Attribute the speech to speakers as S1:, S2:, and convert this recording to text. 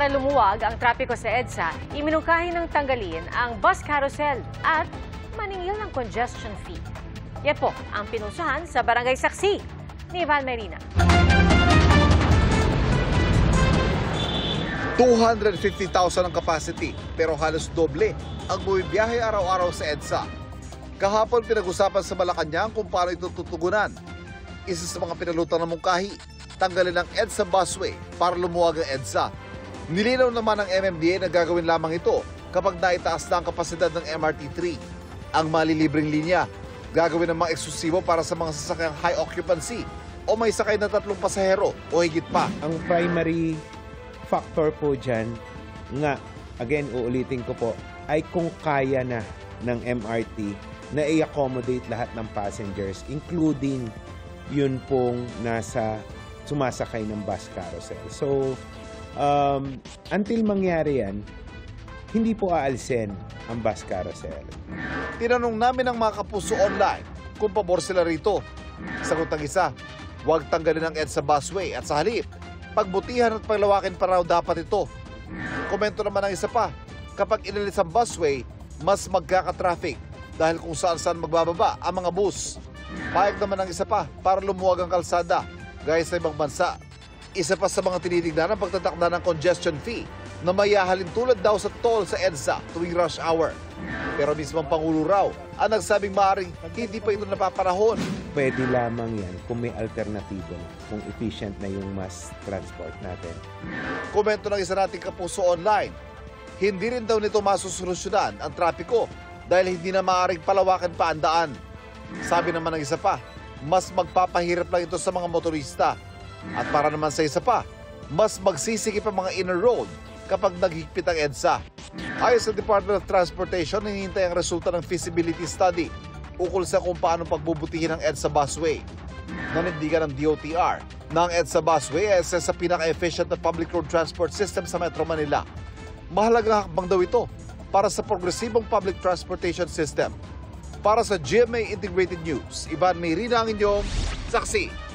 S1: Para lumuwag ang trapiko sa EDSA, iminungkahi ng tanggalin ang bus carousel at maningil ng congestion fee. Yan po ang pinusuhan sa Barangay Saksi ni Val Merina.
S2: 250,000 ang capacity pero halos doble ang bumibiyahe araw-araw sa EDSA. Kahapon pinag-usapan sa Malacanang kung paano ito tutugunan. Isa sa mga pinalutang ng mungkahi, tanggalin ang EDSA busway para lumuwag ang EDSA. Nilinaw naman ng MMDA na gagawin lamang ito kapag naitaas na ang kapasidad ng MRT3. Ang malilibreng linya, gagawin ng mga eksklusibo para sa mga sasakyang high occupancy o may sakay na 3 pasahero o higit pa.
S3: Ang primary factor po dyan, nga, again, uulitin ko po, ay kung kaya na ng MRT na i-accommodate lahat ng passengers, including yun pong nasa sumasakay ng bus carousel. So, until mangyari yan, hindi po aalsin ang bus carousel.
S2: Tinanong namin ang mga kapuso online kung pabor sila rito. Sagot ng isa, huwag tanggalin ang EDSA busway at sa halip, pagbutihan at paglawakin pa raw dapat ito. Komento naman ng isa pa, kapag inalis ang busway, mas magkaka-traffic dahil kung saan-saan magbababa ang mga bus. Payag naman ng isa pa para lumuwag ang kalsada, gaya sa ibang bansa. Isa pa sa mga tinitignan ang pagtatakda ng congestion fee na mayahalin tulad daw sa toll sa EDSA tuwing rush hour. Pero mismo ang Pangulo raw ang nagsabing maaaring hindi pa ito napapanahon.
S3: Pwede lamang yan kung may alternatibo, kung efficient na yung mass transport natin.
S2: Komento ng isa nating kapuso online, hindi rin daw nito masusolusyonan ang trapiko dahil hindi na maaaring palawakan pa ang daan. Sabi naman ng isa pa, mas magpapahirap lang ito sa mga motorista. At para naman sa isa pa, mas magsisikip ang mga inner road kapag naghigpit ang EDSA. Ayon sa Department of Transportation, hinihintay ang resulta ng feasibility study ukol sa kung paano pagbubutihin ang EDSA busway. Nanindigan ng DOTR na ang EDSA busway ay isa sa pinaka-efficient na public road transport system sa Metro Manila. Mahalagang hakbang daw ito para sa progresibong public transportation system. Para sa GMA Integrated News, Ivan Mayrina ang inyong saksi.